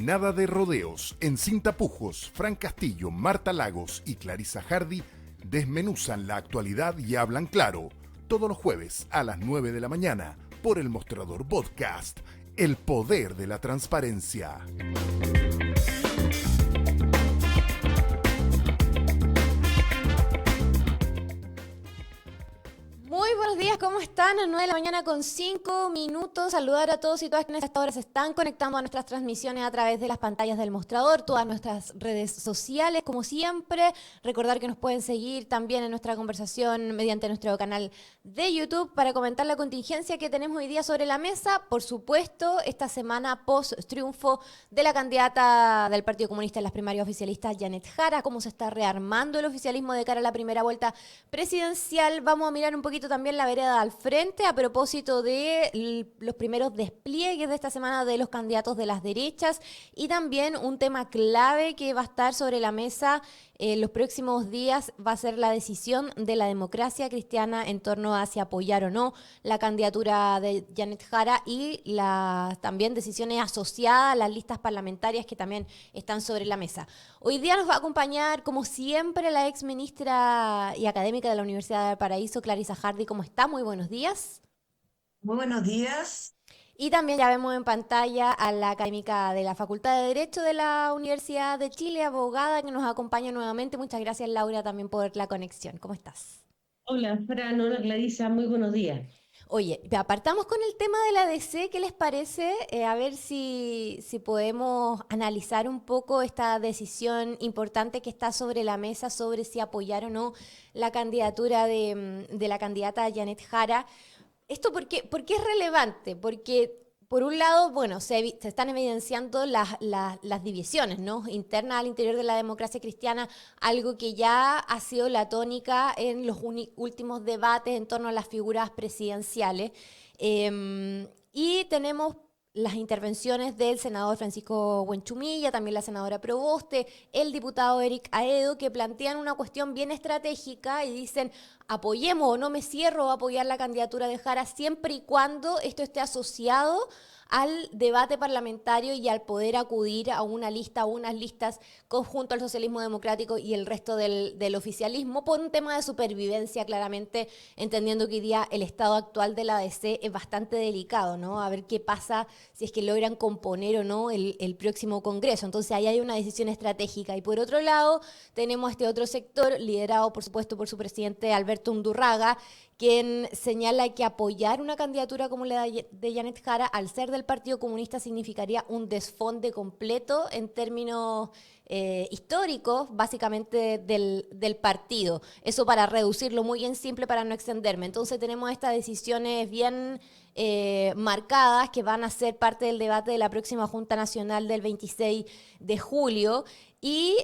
Nada de rodeos. En Sin Tapujos, Fran Castillo, Marta Lagos y Clarisa Hardy desmenuzan la actualidad y hablan claro. Todos los jueves a las 9 de la mañana por El Mostrador Podcast. El poder de la transparencia. Muy buenos días, ¿cómo están? A 9 de la mañana con 5 minutos. Saludar a todos y todas quienes hasta ahora se están conectando a nuestras transmisiones a través de las pantallas del Mostrador, todas nuestras redes sociales, como siempre. Recordar que nos pueden seguir también en nuestra conversación mediante nuestro canal de YouTube para comentar la contingencia que tenemos hoy día sobre la mesa. Por supuesto, esta semana post-triunfo de la candidata del Partido Comunista en las primarias oficialistas, Janet Jara, cómo se está rearmando el oficialismo de cara a la primera vuelta presidencial. Vamos a mirar un poquito también la vereda al frente a propósito de los primeros despliegues de esta semana de los candidatos de las derechas y también un tema clave que va a estar sobre la mesa en los próximos días va a ser la decisión de la democracia cristiana en torno a si apoyar o no la candidatura de Janet Jara y las también decisiones asociadas a las listas parlamentarias que también están sobre la mesa. Hoy día nos va a acompañar, como siempre, la ex ministra y académica de la Universidad de Valparaíso, Clarisa Hardy. ¿Cómo está? Muy buenos días. Muy buenos días. Y también ya vemos en pantalla a la académica de la Facultad de Derecho de la Universidad de Chile, abogada, que nos acompaña nuevamente. Muchas gracias, Laura, también por la conexión. ¿Cómo estás? Hola, Fran, hola, Clarisa, muy buenos días. Oye, apartamos con el tema de la DC, ¿qué les parece? A ver si podemos analizar un poco esta decisión importante que está sobre la mesa sobre si apoyar o no la candidatura de la candidata Janet Jara. ¿Esto por qué es relevante? Porque, por un lado, bueno, se están evidenciando las divisiones, ¿no?, internas al interior de la democracia cristiana, algo que ya ha sido la tónica en los últimos debates en torno a las figuras presidenciales. Y tenemos las intervenciones del senador Francisco Buenchumilla, también la senadora Proboste, el diputado Eric Aedo, que plantean una cuestión bien estratégica y dicen: apoyemos o no me cierro a apoyar la candidatura de Jara siempre y cuando esto esté asociado al debate parlamentario y al poder acudir a una lista, a unas listas conjunto al socialismo democrático y el resto del oficialismo, por un tema de supervivencia, claramente, entendiendo que hoy día el estado actual de la ADC es bastante delicado, ¿no? A ver qué pasa si es que logran componer o no el próximo Congreso. Entonces ahí hay una decisión estratégica. Y por otro lado, tenemos este otro sector, liderado por supuesto por su presidente Alberto Undurraga, quien señala que apoyar una candidatura como la de Janet Jara, al ser del Partido Comunista, significaría un desfonde completo en términos históricos, básicamente del partido. Eso para reducirlo muy en simple, para no extenderme. Entonces tenemos estas decisiones bien marcadas que van a ser parte del debate de la próxima Junta Nacional del 26 de julio. Y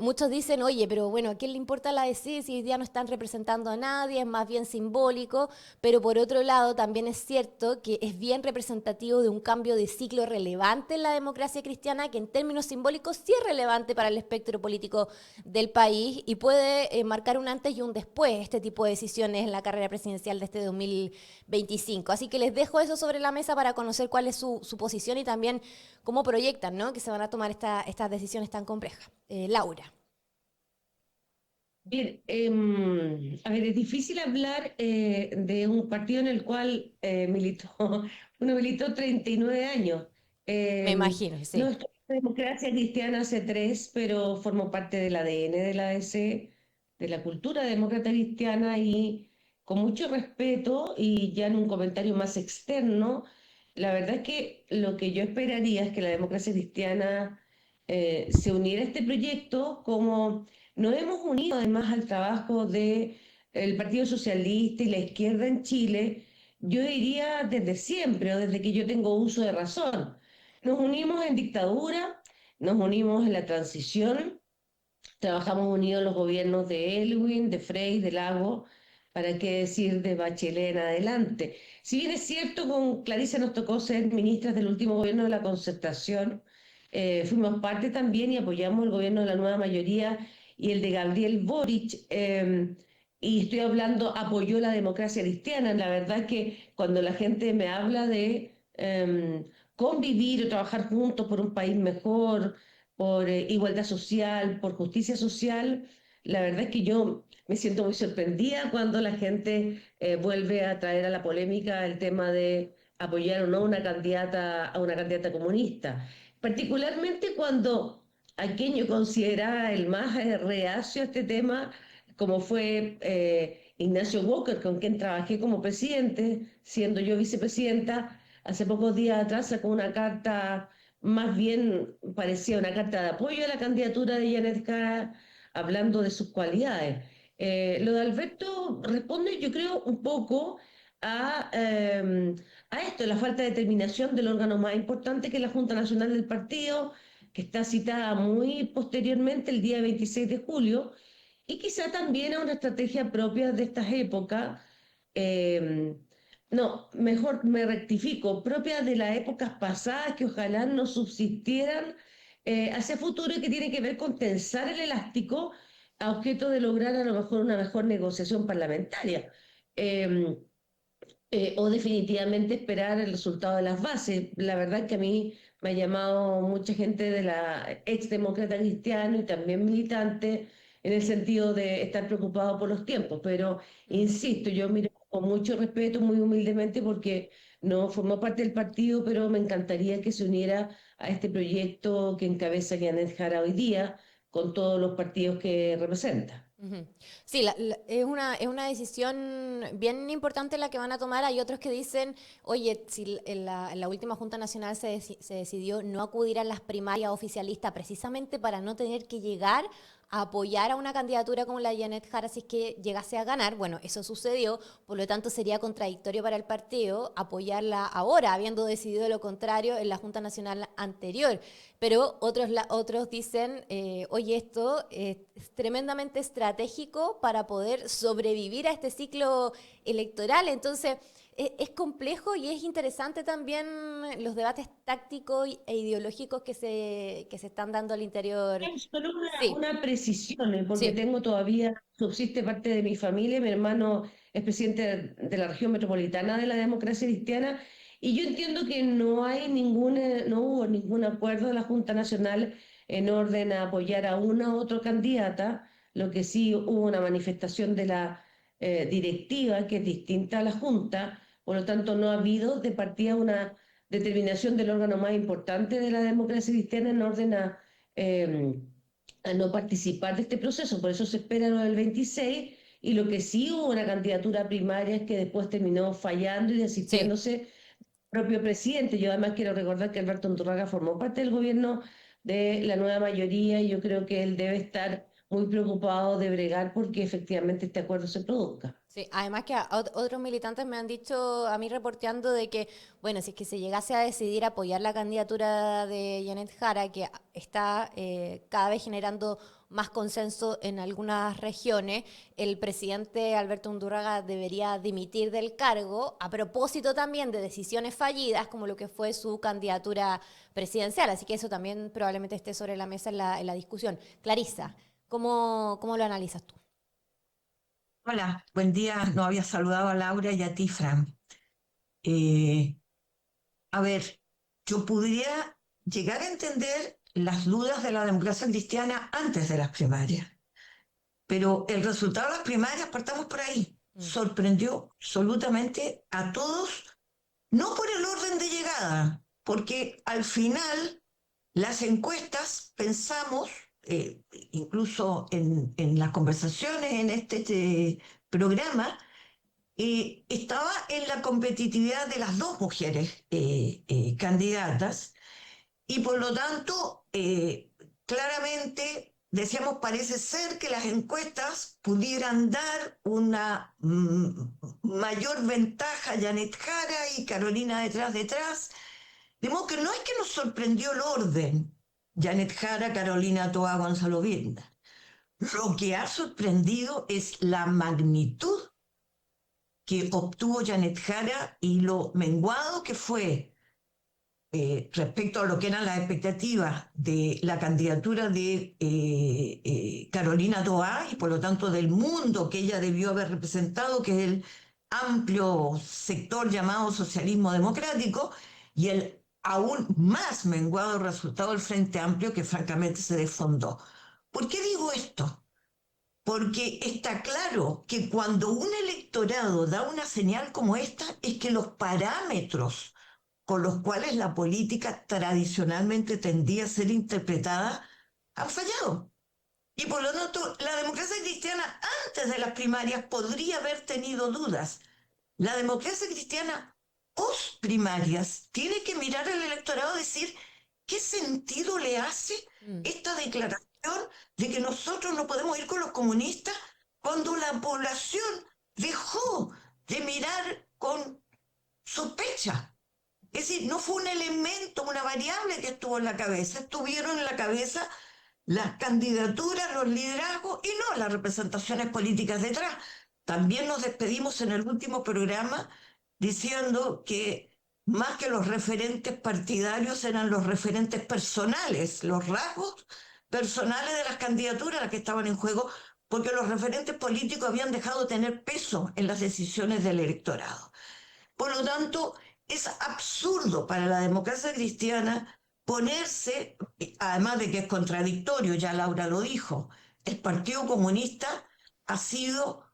muchos dicen: oye, pero bueno, ¿a quién le importa la DC si hoy día no están representando a nadie? Es más bien simbólico. Pero por otro lado, también es cierto que es bien representativo de un cambio de ciclo relevante en la democracia cristiana, que en términos simbólicos sí es relevante para el espectro político del país y puede marcar un antes y un después este tipo de decisiones en la carrera presidencial de este 2025. Así que les dejo eso sobre la mesa para conocer cuál es su posición y también cómo proyectan, ¿no?, que se van a tomar estas decisiones tan complejas. Laura. Bien, a ver, es difícil hablar de un partido en el cual uno militó 39 años. Me Eh, imagino, no sí. estoy en la democracia cristiana hace tres, pero formo parte del ADN de la ADC, de la cultura demócrata cristiana, y con mucho respeto y ya en un comentario más externo, la verdad es que lo que yo esperaría es que la democracia cristiana se uniera a este proyecto como nos hemos unido además al trabajo del Partido Socialista y la izquierda en Chile, yo diría desde siempre o desde que yo tengo uso de razón. Nos unimos en dictadura, nos unimos en la transición, trabajamos unidos en los gobiernos de Elwin, de Frei, de Lago, para qué decir de Bachelet en adelante. Si bien es cierto, con Clarice nos tocó ser ministras del último gobierno de la Concertación, fuimos parte también y apoyamos el gobierno de la nueva mayoría y el de Gabriel Boric, y estoy hablando, apoyó la democracia cristiana. La verdad que cuando la gente me habla de convivir o trabajar juntos por un país mejor, por igualdad social, por justicia social. La verdad es que yo me siento muy sorprendida cuando la gente vuelve a traer a la polémica el tema de apoyar o no a una candidata comunista, particularmente cuando a quien yo consideraba el más reacio a este tema, como fue Ignacio Walker, con quien trabajé como presidente, siendo yo vicepresidenta. Hace pocos días atrás sacó una carta, más bien parecía una carta de apoyo a la candidatura de Janet Jara, hablando de sus cualidades. Lo de Alberto responde, yo creo, un poco a esto, la falta de determinación del órgano más importante, que es la Junta Nacional del Partido, que está citada muy posteriormente, el día 26 de julio, y quizá también a una estrategia propia de estas épocas. eh, no, mejor me rectifico, propia de las épocas pasadas que ojalá no subsistieran hacia futuro, y que tiene que ver con tensar el elástico a objeto de lograr a lo mejor una mejor negociación parlamentaria. Eh, o definitivamente esperar el resultado de las bases. La verdad que a mí me ha llamado mucha gente de la ex demócrata cristiano y también militante, en el sentido de estar preocupado por los tiempos, pero insisto, yo miro con mucho respeto, muy humildemente, porque no formó parte del partido, pero me encantaría que se uniera a este proyecto que encabeza Janet Jara hoy día, con todos los partidos que representa. Ujú. Sí, es una decisión bien importante la que van a tomar. Hay otros que dicen, oye, si en la última Junta Nacional se decidió no acudir a las primarias oficialistas precisamente para no tener que llegar a apoyar a una candidatura como la de Janet Jara si es que llegase a ganar. Bueno, eso sucedió, por lo tanto sería contradictorio para el partido apoyarla ahora, habiendo decidido lo contrario en la Junta Nacional anterior. Pero otros dicen, oye, esto es tremendamente estratégico para poder sobrevivir a este ciclo electoral. Entonces, es complejo y es interesante también los debates tácticos e ideológicos que se están dando al interior. Solo Sí, una precisión, porque sí. tengo todavía, subsiste parte de mi familia, mi hermano es presidente de la región metropolitana de la democracia cristiana, y yo entiendo que no hay no hubo ningún acuerdo de la Junta Nacional en orden a apoyar a una u otra candidata. Lo que sí hubo una manifestación de la directiva, que es distinta a la Junta. Por lo tanto no ha habido de partida una determinación del órgano más importante de la democracia cristiana en orden eh, a no participar de este proceso. Por eso se espera lo del 26, y lo que sí hubo una candidatura primaria es que después terminó fallando y Sí. desistiéndose el propio presidente. Yo además quiero recordar que Alberto Undurraga formó parte del gobierno de la nueva mayoría, y yo creo que él debe estar muy preocupado de bregar porque efectivamente este acuerdo se produzca. Sí, además que otros militantes me han dicho a mí reporteando de que, bueno, si es que se llegase a decidir apoyar la candidatura de Janet Jara, que está cada vez generando más consenso en algunas regiones, el presidente Alberto Undurraga debería dimitir del cargo a propósito también de decisiones fallidas, como lo que fue su candidatura presidencial. Así que eso también probablemente esté sobre la mesa en la discusión. Clarisa, ¿cómo lo analizas tú? Hola, buen día. No había saludado a Laura y a ti, Fran. Eh, a ver, yo podría llegar a entender las dudas de la democracia cristiana antes de las primarias, pero el resultado de las primarias, partamos por ahí, Mm. sorprendió absolutamente a todos, no por el orden de llegada, porque al final las encuestas, pensamos, incluso en las conversaciones en este programa, estaba en la competitividad de las dos mujeres candidatas, y por lo tanto, claramente decíamos, parece ser que las encuestas pudieran dar una mayor ventaja a Janet Jara y Carolina detrás. De modo que no es que nos sorprendió el orden, Janet Jara, Carolina Toa, Gonzalo Virna. Lo que ha sorprendido es la magnitud que obtuvo Janet Jara y lo menguado que fue respecto a lo que eran las expectativas de la candidatura de Carolina Toá, y por lo tanto del mundo que ella debió haber representado, que es el amplio sector llamado socialismo democrático, y el aún más menguado el resultado del Frente Amplio, que francamente se desfondó. ¿Por qué digo esto? Porque está claro que cuando un electorado da una señal como esta, es que los parámetros con los cuales la política tradicionalmente tendía a ser interpretada han fallado. Y por lo tanto, la democracia cristiana antes de las primarias podría haber tenido dudas. La democracia cristiana post primarias tiene que mirar al electorado y decir qué sentido le hace esta declaración de que nosotros no podemos ir con los comunistas cuando la población dejó de mirar con sospecha. Es decir, no fue un elemento, una variable que estuvo en la cabeza, estuvieron en la cabeza las candidaturas, los liderazgos y no las representaciones políticas detrás. También nos despedimos en el último programa diciendo que más que los referentes partidarios eran los referentes personales, los rasgos personales de las candidaturas las que estaban en juego, porque los referentes políticos habían dejado de tener peso en las decisiones del electorado. Por lo tanto, es absurdo para la democracia cristiana ponerse, además de que es contradictorio, ya Laura lo dijo, el Partido Comunista ha sido,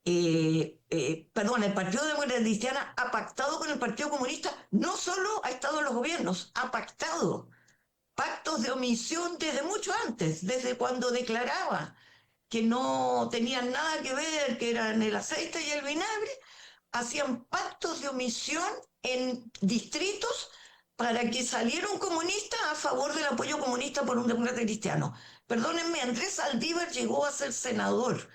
el Partido Democrático Cristiana ha pactado con el Partido Comunista, no solo ha estado en los gobiernos, ha pactado pactos de omisión desde mucho antes, desde cuando declaraba que no tenían nada que ver, que eran el aceite y el vinagre, hacían pactos de omisión en distritos para que saliera un comunista a favor del apoyo comunista por un demócrata cristiano. Perdónenme, Andrés Saldívar llegó a ser senador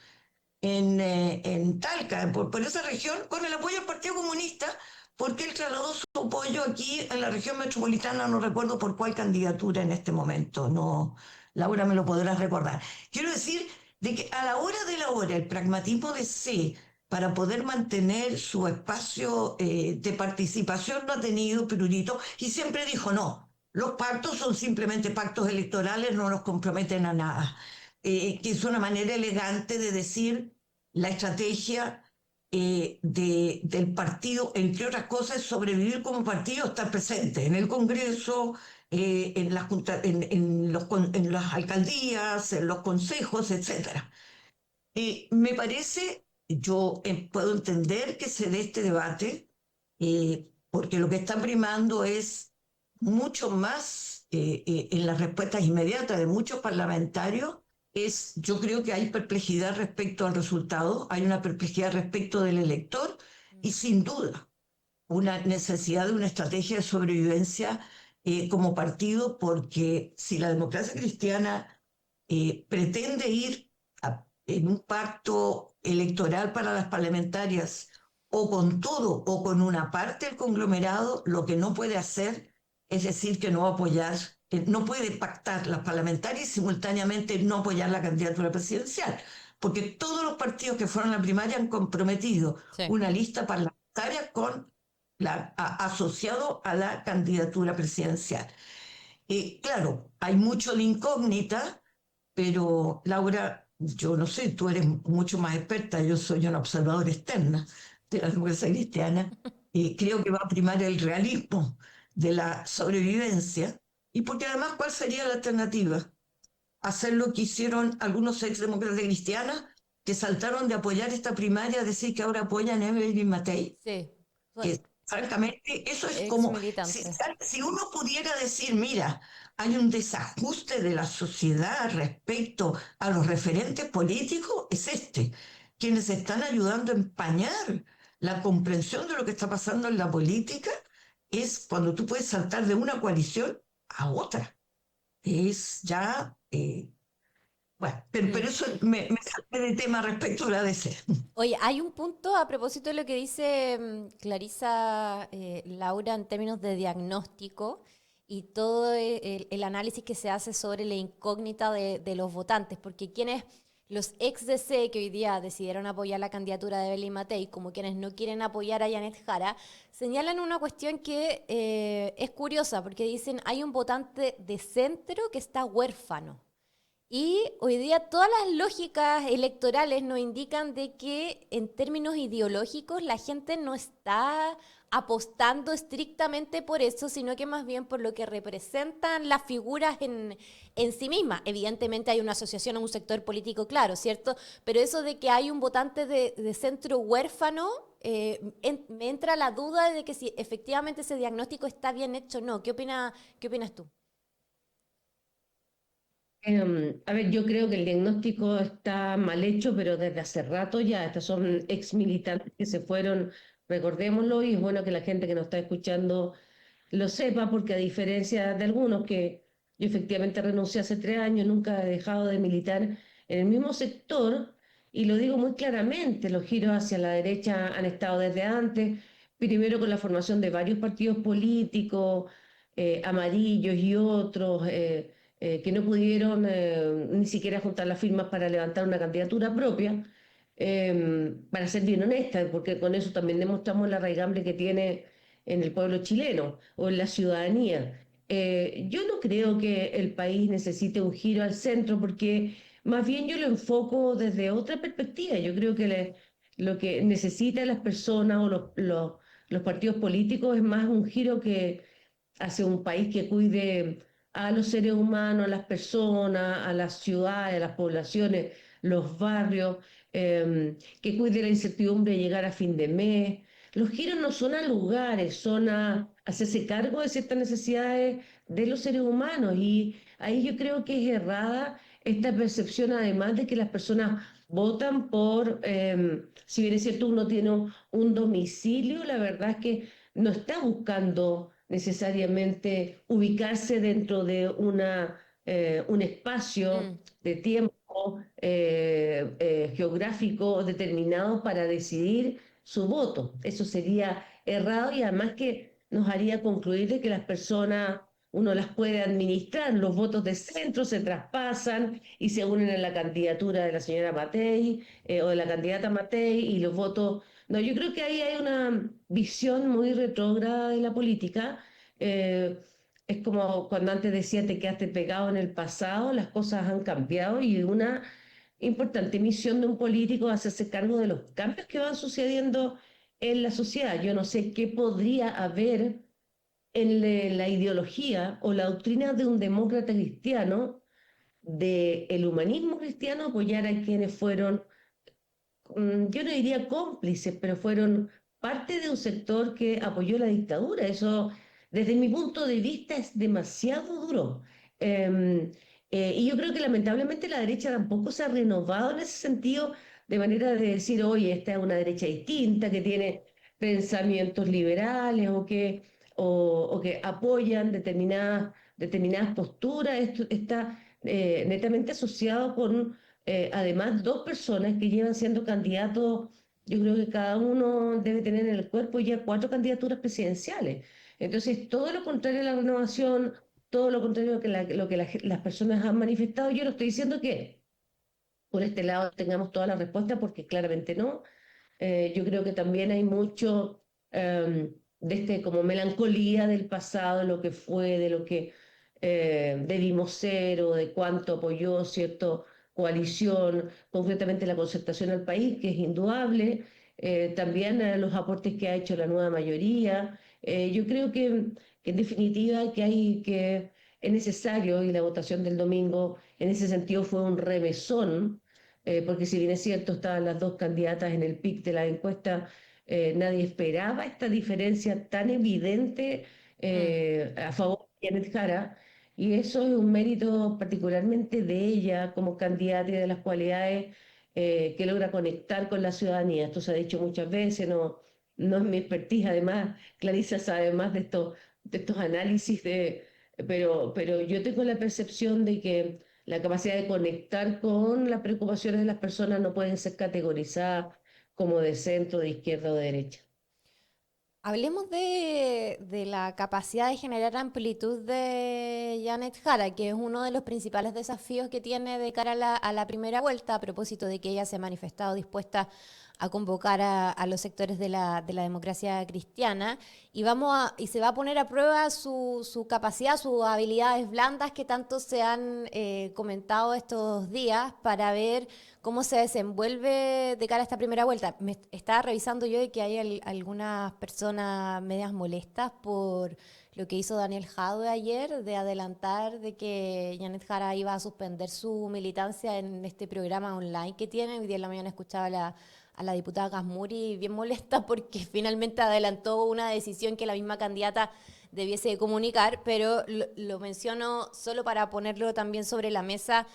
en Talca, por esa región, con el apoyo del Partido Comunista, porque él trasladó su apoyo aquí en la región metropolitana, no recuerdo por cuál candidatura en este momento, no, Laura me lo podrás recordar. Quiero decir de que a la hora de la hora, el pragmatismo de C, para poder mantener su espacio de participación, lo ha tenido Pirulito, y siempre dijo, no, los pactos son simplemente pactos electorales, no nos comprometen a nada. Que es una manera elegante de decir la estrategia del partido, entre otras cosas, sobrevivir como partido, estar presente en el Congreso, en las alcaldías, en los consejos, etc. Me parece, yo puedo entender que se dé este debate, porque lo que está primando es mucho más en las respuestas inmediatas de muchos parlamentarios. Yo creo que hay perplejidad respecto al resultado, hay una perplejidad respecto del elector y sin duda una necesidad de una estrategia de sobrevivencia como partido, porque si la democracia cristiana pretende ir en un pacto electoral para las parlamentarias o con todo o con una parte del conglomerado, lo que no puede hacer es decir que no va a apoyar, no puede pactar las parlamentarias y simultáneamente no apoyar la candidatura presidencial, porque todos los partidos que fueron a la primaria han comprometido una lista parlamentaria con asociado a la candidatura presidencial. Claro, hay mucho de incógnita, pero Laura, yo no sé, tú eres mucho más experta, yo soy una observadora externa de la democracia cristiana, y creo que va a primar el realismo de la sobrevivencia, y porque además, ¿cuál sería la alternativa? Hacer lo que hicieron algunos exdemócratas cristianas que saltaron de apoyar esta primaria a decir que ahora apoyan a Evelyn Matei. Sí. Que, francamente, eso es como si uno pudiera decir, mira, hay un desajuste de la sociedad respecto a los referentes políticos, es este. Quienes están ayudando a empañar la comprensión de lo que está pasando en la política es cuando tú puedes saltar de una coalición a otra. Es ya... bueno, pero eso me salté de tema respecto a la DC. Oye, hay un punto a propósito de lo que dice Clarisa, Laura, en términos de diagnóstico y todo el análisis que se hace sobre la incógnita de los votantes, porque los ex DC que hoy día decidieron apoyar la candidatura de Evelyn Matei, como quienes no quieren apoyar a Janet Jara, señalan una cuestión que es curiosa, porque dicen hay un votante de centro que está huérfano. Y hoy día todas las lógicas electorales nos indican de que en términos ideológicos la gente no está apostando estrictamente por eso, sino que más bien por lo que representan las figuras en sí mismas. Evidentemente hay una asociación a un sector político, claro, ¿cierto? Pero eso de que hay un votante de centro huérfano, me entra la duda de que si efectivamente ese diagnóstico está bien hecho o no. ¿Qué opinas tú? A ver, yo creo que el diagnóstico está mal hecho, pero desde hace rato ya. Estos son ex militantes que se fueron, recordémoslo, y es bueno que la gente que nos está escuchando lo sepa, porque a diferencia de algunos que yo efectivamente renuncié hace 3 años, nunca he dejado de militar en el mismo sector, y lo digo muy claramente, los giros hacia la derecha han estado desde antes, primero con la formación de varios partidos políticos, amarillos y otros. Que no pudieron ni siquiera juntar las firmas para levantar una candidatura propia, para ser bien honesta, porque con eso también demostramos la raigambre que tiene en el pueblo chileno o en la ciudadanía. Yo no creo que el país necesite un giro al centro, porque más bien yo lo enfoco desde otra perspectiva. Yo creo que lo que necesitan las personas o los partidos políticos es más un giro que hacia un país que cuide a los seres humanos, a las personas, a las ciudades, a las poblaciones, los barrios, que cuide la incertidumbre de llegar a fin de mes. Los giros no son a lugares, son a hacerse cargo de ciertas necesidades de los seres humanos. Y ahí yo creo que es errada esta percepción, además de que las personas votan por, si bien es cierto, uno tiene un domicilio, la verdad es que no está buscando necesariamente ubicarse dentro de un espacio Mm. de tiempo geográfico determinado para decidir su voto. Eso sería errado y además que nos haría concluir de que las personas, uno las puede administrar, los votos de centro se traspasan y se unen a la candidatura de la señora Matei o de la candidata Matei y los votos. No, yo creo que ahí hay una visión muy retrógrada de la política. eh, es como cuando antes decía te quedaste pegado en el pasado, las cosas han cambiado y una importante misión de un político es hacerse cargo de los cambios que van sucediendo en la sociedad. Yo no sé qué podría haber en la ideología o la doctrina de un demócrata cristiano, del humanismo cristiano, apoyar a quienes fueron, yo no diría cómplices, pero fueron parte de un sector que apoyó la dictadura. Eso, desde mi punto de vista, es demasiado duro. Eh, y yo creo que lamentablemente la derecha tampoco se ha renovado en ese sentido, de manera de decir, oye, esta es una derecha distinta, que tiene pensamientos liberales o que apoyan determinadas posturas. Esto está netamente asociado con además, dos personas que llevan siendo candidatos, yo creo que cada uno debe tener en el cuerpo ya 4 candidaturas presidenciales. Entonces, todo lo contrario a la renovación, todo lo contrario a lo que las personas han manifestado, yo no estoy diciendo que por este lado tengamos todas las respuestas, porque claramente no. Yo creo que también hay mucho de como melancolía del pasado, lo que fue, de lo que debimos ser o de cuánto apoyó cierto coalición, concretamente la concertación al país, que es indudable, también los aportes que ha hecho la nueva mayoría. Yo creo que en definitiva es necesario, y la votación del domingo en ese sentido fue un remesón, porque si bien es cierto, estaban las dos candidatas en el pic de la encuesta, nadie esperaba esta diferencia tan evidente Mm. a favor de Janet Jara, y eso es un mérito particularmente de ella como candidata y de las cualidades que logra conectar con la ciudadanía. Esto se ha dicho muchas veces, no es mi expertise, además, Clarisa sabe más de estos análisis, pero yo tengo la percepción de que la capacidad de conectar con las preocupaciones de las personas no pueden ser categorizadas como de centro, de izquierda o de derecha. Hablemos de la capacidad de generar amplitud de Janet Jara, que es uno de los principales desafíos que tiene de cara a la primera vuelta, a propósito de que ella se ha manifestado dispuesta a convocar a los sectores de la democracia cristiana y se va a poner a prueba su capacidad, sus habilidades blandas que tanto se han comentado estos días para ver cómo se desenvuelve de cara a esta primera vuelta. Me estaba revisando yo de que hay algunas personas medias molestas por lo que hizo Daniel Jadwe ayer, de adelantar de que Janet Jara iba a suspender su militancia en este programa online que tiene. Hoy día en la mañana escuchaba a la diputada Gasmuri bien molesta porque finalmente adelantó una decisión que la misma candidata debiese comunicar, pero lo menciono solo para ponerlo también sobre la mesa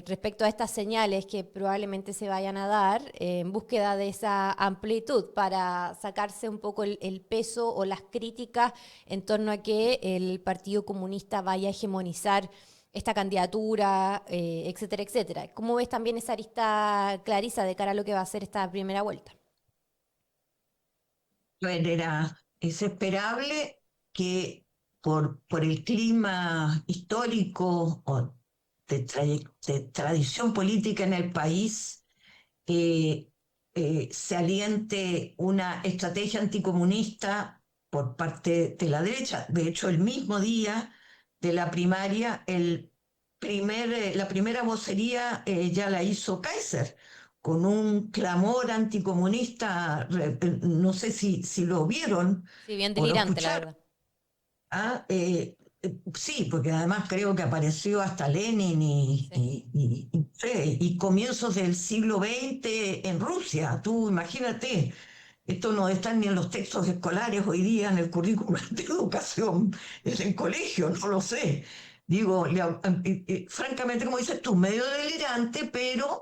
respecto a estas señales que probablemente se vayan a dar en búsqueda de esa amplitud para sacarse un poco el peso o las críticas en torno a que el Partido Comunista vaya a hegemonizar esta candidatura, etcétera, etcétera. ¿Cómo ves también esa arista, Clarisa, de cara a lo que va a ser esta primera vuelta? Bueno, es esperable que por el clima histórico o de tradición política en el país, eh, se aliente una estrategia anticomunista por parte de la derecha. De hecho, el mismo día de la primaria, la primera vocería ya la hizo Kaiser, con un clamor anticomunista, no sé si lo vieron Sí, bien o lo delirante, la escucharon. verdad. Ah, sí, porque además creo que apareció hasta Lenin Sí. y comienzos del siglo XX en Rusia. Tú imagínate, esto no está ni en los textos escolares hoy día, en el currículum de educación, en el colegio, no lo sé. Digo, francamente, como dices tú, medio delirante, pero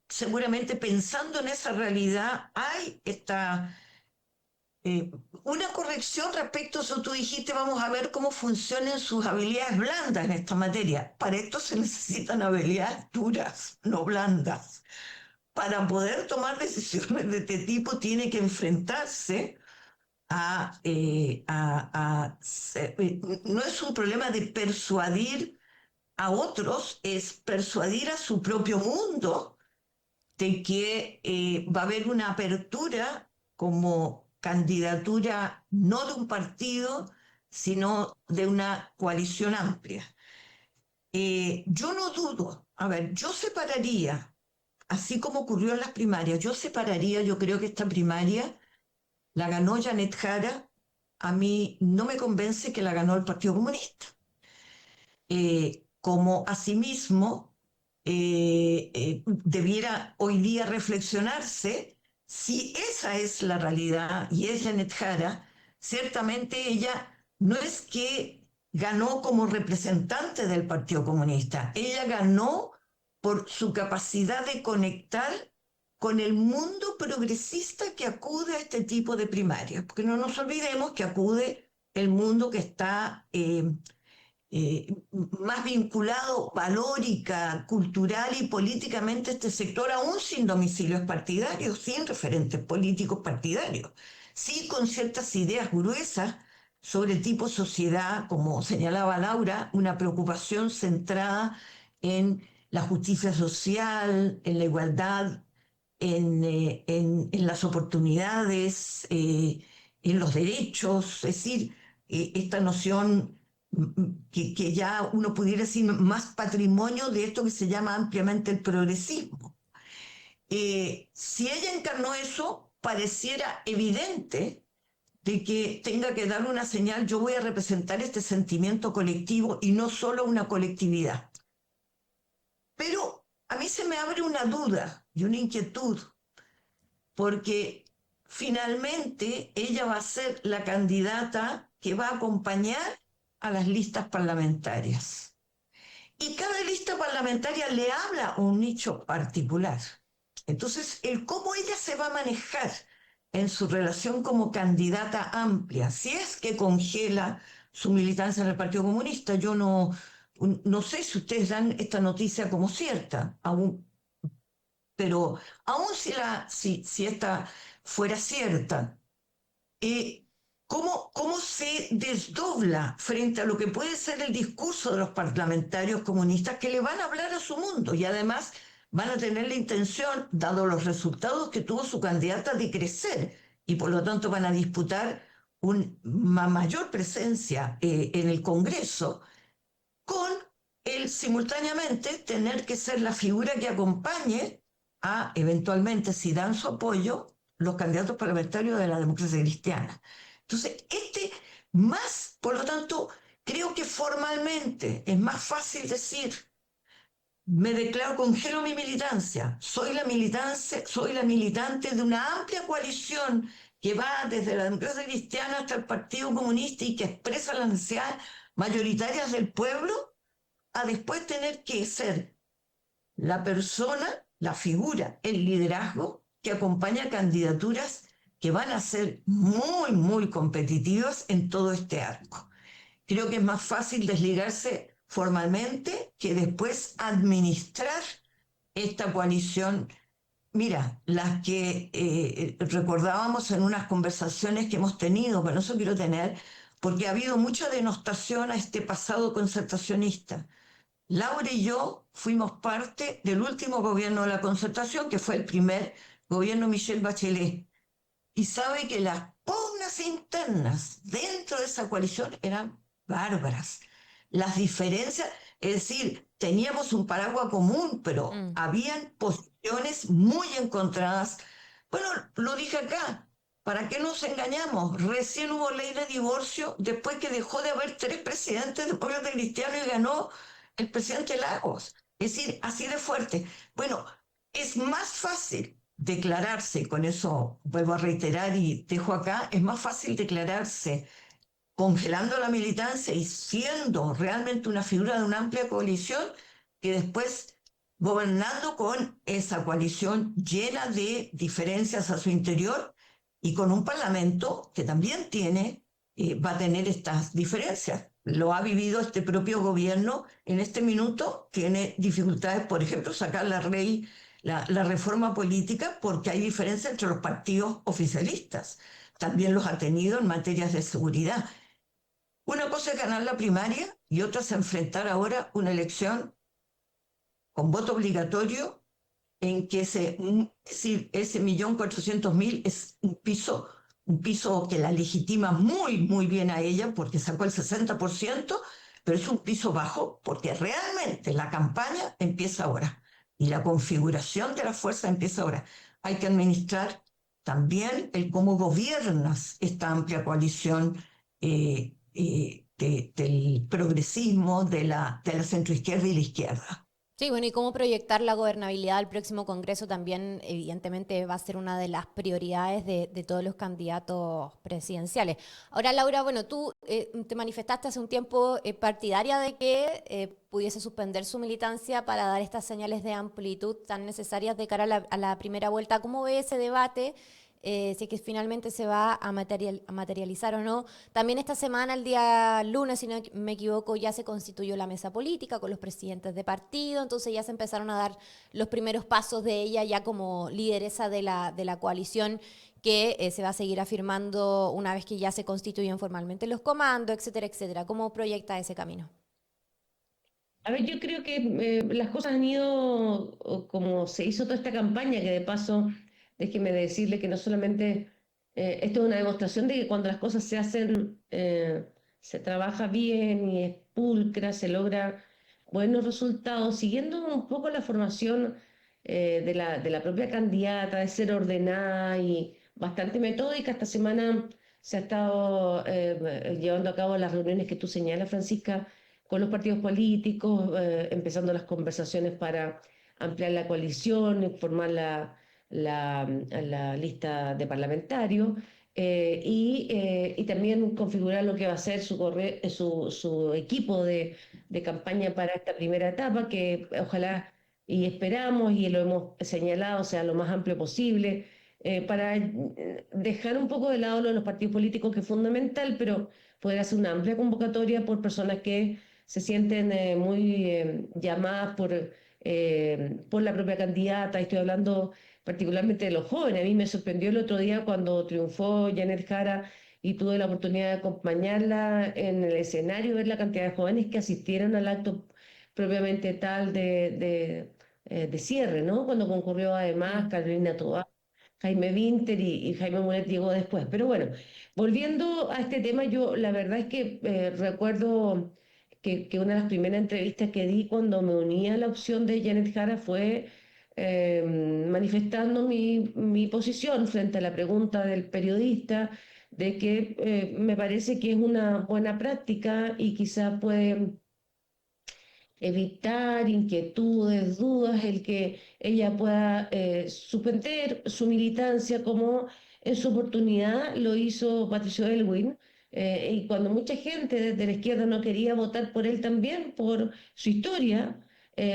seguramente pensando en esa realidad hay eh, una corrección respecto a eso. Tú dijiste, vamos a ver cómo funcionan sus habilidades blandas en esta materia. Para esto se necesitan habilidades duras, no blandas. Para poder tomar decisiones de este tipo tiene que enfrentarse no es un problema de persuadir a otros, es persuadir a su propio mundo de que va a haber una apertura como candidatura no de un partido, sino de una coalición amplia. Yo no dudo, a ver, yo separaría, así como ocurrió en las primarias, yo creo que esta primaria la ganó Janet Jara, a mí no me convence que la ganó el Partido Comunista. Como asimismo debiera hoy día reflexionarse si esa es la realidad y es Janet Jara, ciertamente ella no es que ganó como representante del Partido Comunista, ella ganó por su capacidad de conectar con el mundo progresista que acude a este tipo de primarias, porque no nos olvidemos que acude el mundo que está más vinculado valórica, cultural y políticamente a este sector, aún sin domicilios partidarios, sin referentes políticos partidarios, sí con ciertas ideas gruesas sobre tipo sociedad, como señalaba Laura, una preocupación centrada en la justicia social, en la igualdad, en las oportunidades, en los derechos, es decir, esta noción que ya uno pudiera decir más patrimonio de esto que se llama ampliamente el progresismo. Si ella encarnó eso, pareciera evidente de que tenga que dar una señal: yo voy a representar este sentimiento colectivo y no solo una colectividad. Pero a mí se me abre una duda y una inquietud, porque finalmente ella va a ser la candidata que va a acompañar a las listas parlamentarias. Y cada lista parlamentaria le habla a un nicho particular. Entonces, el cómo ella se va a manejar en su relación como candidata amplia, si es que congela su militancia en el Partido Comunista, yo no sé si ustedes dan esta noticia como cierta, aún, pero aún si esta fuera cierta, ¿cómo se desdobla frente a lo que puede ser el discurso de los parlamentarios comunistas que le van a hablar a su mundo y además van a tener la intención, dado los resultados que tuvo su candidata, de crecer y por lo tanto van a disputar una mayor presencia en el Congreso, con el simultáneamente tener que ser la figura que acompañe a, eventualmente, si dan su apoyo, los candidatos parlamentarios de la democracia cristiana. Entonces, por lo tanto, creo que formalmente es más fácil decir: me declaro, congelo mi militancia, soy la militante de una amplia coalición que va desde la democracia cristiana hasta el Partido Comunista y que expresa las necesidades mayoritarias del pueblo, a después tener que ser la persona, la figura, el liderazgo que acompaña candidaturas que van a ser muy, muy competitivas en todo este arco. Creo que es más fácil desligarse formalmente que después administrar esta coalición. Mira, las que recordábamos en unas conversaciones que hemos tenido, pero no se quiero tener, porque ha habido mucha denostación a este pasado concertacionista. Laura y yo fuimos parte del último gobierno de la Concertación, que fue el primer gobierno Michelle Bachelet. Y sabe que las pugnas internas dentro de esa coalición eran bárbaras. Las diferencias, es decir, teníamos un paraguas común, pero habían posiciones muy encontradas. Bueno, lo dije acá, ¿para qué nos engañamos? Recién hubo ley de divorcio después que dejó de haber 3 presidentes de pueblos cristianos y ganó el presidente Lagos. Es decir, así de fuerte. Bueno, es más fácil declararse, con eso vuelvo a reiterar y dejo acá, es más fácil declararse congelando la militancia y siendo realmente una figura de una amplia coalición, que después gobernando con esa coalición llena de diferencias a su interior y con un parlamento que también va a tener estas diferencias. Lo ha vivido este propio gobierno en este minuto, tiene dificultades, por ejemplo, sacar la reforma política porque hay diferencia entre los partidos oficialistas. También los ha tenido en materias de seguridad. Una cosa es ganar la primaria y otra es enfrentar ahora una elección con voto obligatorio en que ese 1.400.000 es un piso que la legitima muy, muy bien a ella porque sacó el 60%, pero es un piso bajo porque realmente la campaña empieza ahora y la configuración de la fuerza empieza ahora. Hay que administrar también el cómo gobiernas esta amplia coalición del progresismo, de la centroizquierda y la izquierda. Sí, bueno, y cómo proyectar la gobernabilidad del próximo Congreso también, evidentemente, va a ser una de las prioridades de todos los candidatos presidenciales. Ahora, Laura, bueno, tú te manifestaste hace un tiempo partidaria de que pudiese suspender su militancia para dar estas señales de amplitud tan necesarias de cara a la primera vuelta. ¿Cómo ve ese debate? Si es que finalmente se va a materializar o no. También esta semana, el día lunes, si no me equivoco, ya se constituyó la mesa política con los presidentes de partido, entonces ya se empezaron a dar los primeros pasos de ella ya como lideresa de la coalición que se va a seguir afirmando una vez que ya se constituyen formalmente los comandos, etcétera, etcétera. ¿Cómo proyecta ese camino? A ver, yo creo que las cosas han ido como se hizo toda esta campaña, que de paso, déjeme decirle que no solamente esto es una demostración de que cuando las cosas se hacen, se trabaja bien y es pulcra, se logra buenos resultados, siguiendo un poco la formación de la propia candidata, de ser ordenada y bastante metódica. Esta semana se ha estado llevando a cabo las reuniones que tú señalas, Francisca, con los partidos políticos, empezando las conversaciones para ampliar la coalición, formar la lista de parlamentarios y también configurar lo que va a ser su equipo de campaña para esta primera etapa, que ojalá y esperamos y lo hemos señalado sea lo más amplio posible. Para dejar un poco de lado lo de los partidos políticos, que es fundamental, pero poder hacer una amplia convocatoria por personas que se sienten muy llamadas por la propia candidata. Estoy hablando particularmente de los jóvenes. A mí me sorprendió el otro día cuando triunfó Janet Jara y tuve la oportunidad de acompañarla en el escenario, ver la cantidad de jóvenes que asistieron al acto propiamente tal de cierre, ¿no? Cuando concurrió además Carolina Toá, Jaime Winter y Jaime Mulet llegó después. Pero bueno, volviendo a este tema, yo la verdad es que recuerdo que una de las primeras entrevistas que di cuando me uní a la opción de Janet Jara fue manifestando mi posición frente a la pregunta del periodista de que me parece que es una buena práctica y quizá puede evitar inquietudes, dudas, el que ella pueda suspender su militancia como en su oportunidad lo hizo Patricio Elwin. Y cuando mucha gente desde la izquierda no quería votar por él también, por su historia,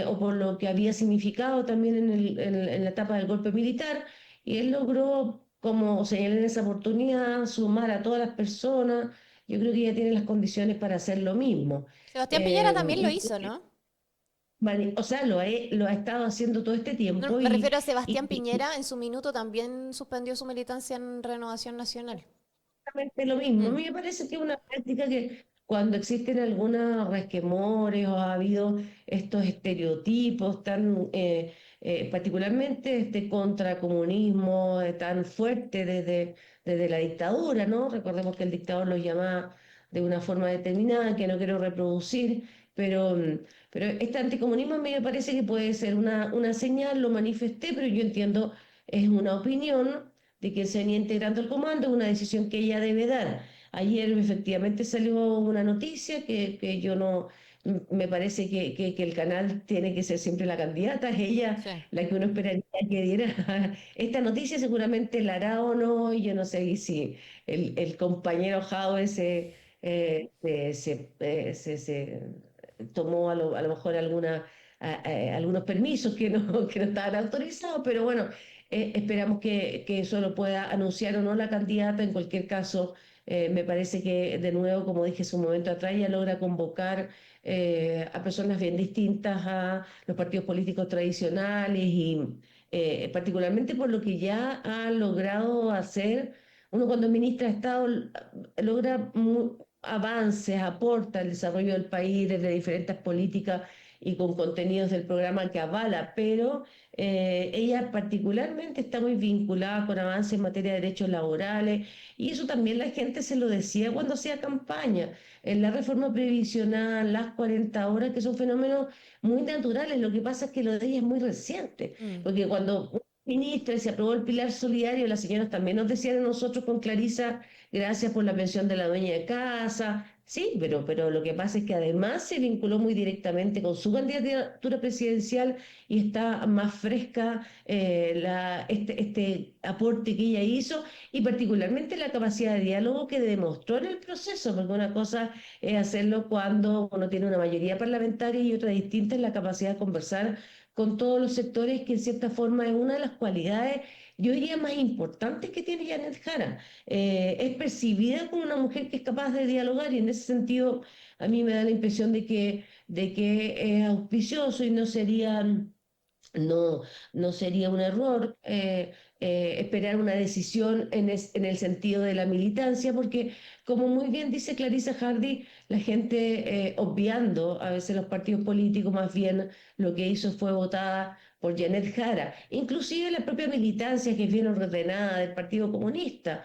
o por lo que había significado también en la etapa del golpe militar, y él logró, como señalé en esa oportunidad, sumar a todas las personas. Yo creo que ella tiene las condiciones para hacer lo mismo. Sebastián Piñera también lo Y hizo, ¿no? o sea, lo ha estado haciendo todo este No, tiempo me y, refiero a Sebastián y Piñera, en su minuto también suspendió su militancia en Renovación Nacional. exactamente lo mismo. A Mm, mí me parece que es una práctica que cuando existen algunos resquemores o ha habido estos estereotipos tan, particularmente este contracomunismo tan fuerte desde la dictadura, ¿no? Recordemos que el dictador los llamaba de una forma determinada que no quiero reproducir, pero, pero este anticomunismo a mí me parece que puede ser una señal, lo manifesté, pero yo entiendo, es una opinión de que se venía integrando el comando, es una decisión que ella debe dar. Ayer efectivamente salió una noticia que yo no, me parece que el canal tiene que ser siempre la candidata, es ella sí. la que uno esperaría que diera esta noticia, seguramente la hará o no, y yo no sé si el compañero Jao se tomó a lo mejor algunos permisos que no estaban autorizados, pero bueno, esperamos que eso lo pueda anunciar o no la candidata. En cualquier caso, me parece que, de nuevo, como dije hace un momento atrás, ella logra convocar a personas bien distintas a los partidos políticos tradicionales y particularmente por lo que ya ha logrado hacer. Uno cuando es ministra de Estado logra avances, aporta al desarrollo del país desde diferentes políticas y con contenidos del programa que avala, pero ella particularmente está muy vinculada con avances en materia de derechos laborales y eso también la gente se lo decía cuando hacía campaña. En la reforma previsional, las 40 horas, que son fenómenos muy naturales, lo que pasa es que lo de ella es muy reciente, Mm. porque cuando un ministra se aprobó el pilar solidario, las señoras también nos decían a nosotros con Clarisa, gracias por la pensión de la dueña de casa. Sí, pero lo que pasa es que además se vinculó muy directamente con su candidatura presidencial y está más fresca este aporte que ella hizo y particularmente la capacidad de diálogo que demostró en el proceso, porque una cosa es hacerlo cuando uno tiene una mayoría parlamentaria y otra distinta es la capacidad de conversar con todos los sectores, que en cierta forma es una de las cualidades, yo diría, más importantes que tiene Janet Jara. Es percibida como una mujer que es capaz de dialogar y en ese sentido a mí me da la impresión de que es auspicioso y no, no sería un error esperar una decisión en el sentido de la militancia, porque como muy bien dice Clarissa Hardy, la gente obviando a veces los partidos políticos, más bien lo que hizo fue votada por Janet Jara, inclusive la propia militancia que es bien ordenada del Partido Comunista.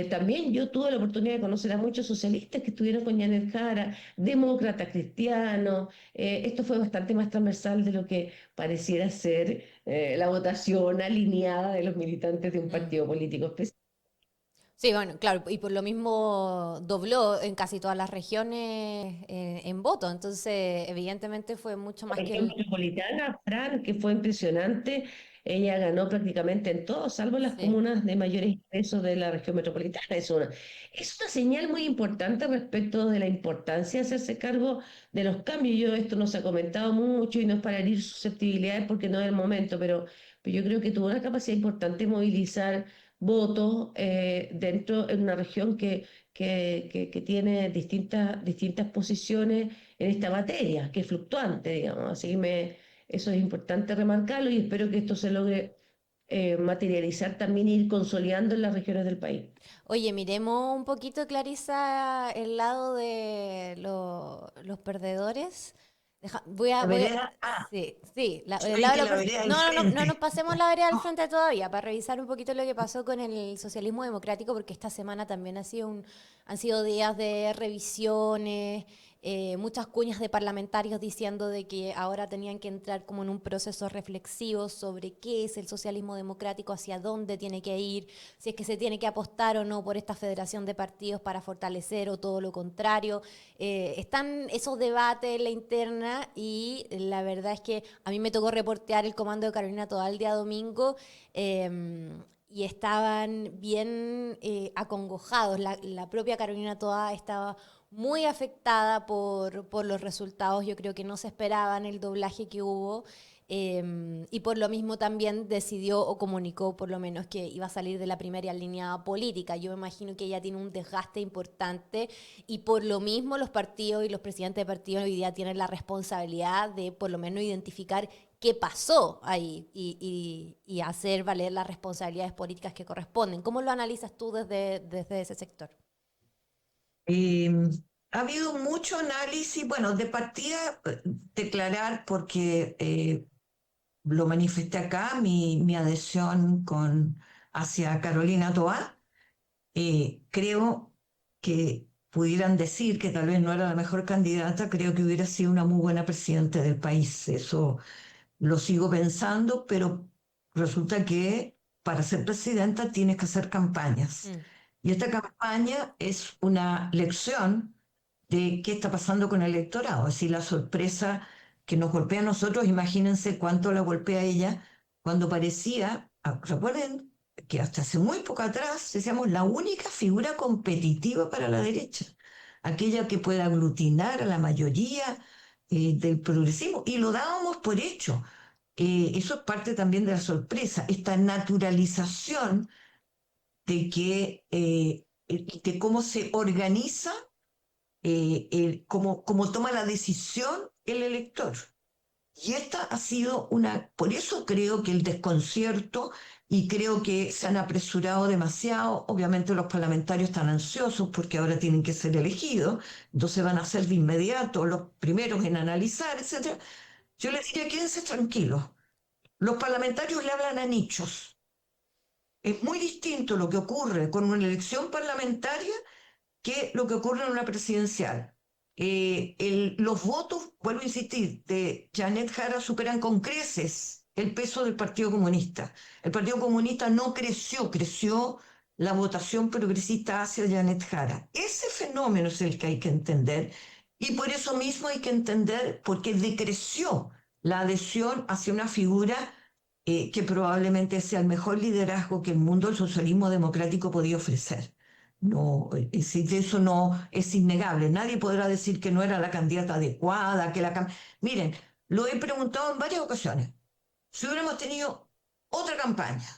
También yo tuve la oportunidad de conocer a muchos socialistas que estuvieron con Janet Jara, demócratas cristianos. Esto fue bastante más transversal de lo que pareciera ser la votación alineada de los militantes de un Mm. partido político específico. Sí, bueno, claro, y por lo mismo dobló en casi todas las regiones en voto, entonces evidentemente fue mucho La más que región el... metropolitana, Fran, que fue impresionante, ella ganó prácticamente en todo, salvo las Sí. comunas de mayores ingresos de la región metropolitana. Es una señal muy importante respecto de la importancia de hacerse cargo de los cambios. Esto no se ha comentado mucho y no es para herir susceptibilidades porque no es el momento, pero yo creo que tuvo una capacidad importante de movilizar votos dentro en una región que tiene distintas posiciones en esta materia, que es fluctuante, digamos. Eso es importante remarcarlo y espero que esto se logre materializar también e ir consolidando en las regiones del país. Oye, miremos un poquito, Clarisa, el lado de los perdedores. Voy a, La voy a- vereda, sí, sí, yo el vi lado que de la vereda del no, no, no, no nos frente. pasemos la vereda al frente todavía, para revisar un poquito lo que pasó con el socialismo democrático, porque esta semana también han sido días de revisiones, muchas cuñas de parlamentarios diciendo de que ahora tenían que entrar como en un proceso reflexivo sobre qué es el socialismo democrático, hacia dónde tiene que ir, si es que se tiene que apostar o no por esta federación de partidos para fortalecer o todo lo contrario. Están esos debates en la interna y la verdad es que a mí me tocó reportear el comando de Carolina todo el día domingo y estaban bien acongojados. La propia Carolina Toa estaba muy afectada por los resultados. Yo creo que no se esperaban el doblaje que hubo. Y por lo mismo también decidió o comunicó por lo menos que iba a salir de la primera línea política. Yo me imagino que ella tiene un desgaste importante y por lo mismo los partidos y los presidentes de partidos hoy día tienen la responsabilidad de por lo menos identificar qué pasó ahí y hacer valer las responsabilidades políticas que corresponden. ¿Cómo lo analizas tú desde ese sector? Eh, Ha habido mucho análisis, bueno, de partida declarar, porque lo manifesté acá, mi adhesión hacia Carolina Toá. Creo que pudieran decir que tal vez no era la mejor candidata, creo que hubiera sido una muy buena presidenta del país. Eso lo sigo pensando, pero resulta que para ser presidenta tienes que hacer campañas. Mm. Y esta campaña es una lección de qué está pasando con el electorado. Es decir, la sorpresa que nos golpea a nosotros, imagínense cuánto la golpea a ella cuando parecía, recuerden que hasta hace muy poco atrás decíamos la única figura competitiva para la derecha, aquella que pueda aglutinar a la mayoría del progresismo, y lo dábamos por hecho. Eso es parte también de la sorpresa, esta naturalización de cómo se organiza, cómo toma la decisión el elector. Y esta ha sido por eso creo que el desconcierto, y creo que se han apresurado demasiado. Obviamente los parlamentarios están ansiosos porque ahora tienen que ser elegidos, entonces van a ser de inmediato los primeros en analizar, etcétera. Yo les diría, quédense tranquilos. Los parlamentarios le hablan a nichos. Es muy distinto lo que ocurre con una elección parlamentaria que lo que ocurre en una presidencial. Los votos, vuelvo a insistir, de Janet Jara superan con creces el peso del Partido Comunista. El Partido Comunista no creció, creció la votación progresista hacia Janet Jara. Ese fenómeno es el que hay que entender, y por eso mismo hay que entender por qué decreció la adhesión hacia una figura que probablemente sea el mejor liderazgo que el mundo del socialismo democrático podía ofrecer. No, de eso no es innegable. Nadie podrá decir que no era la candidata adecuada, Miren, lo he preguntado en varias ocasiones. Si hubiéramos tenido otra campaña,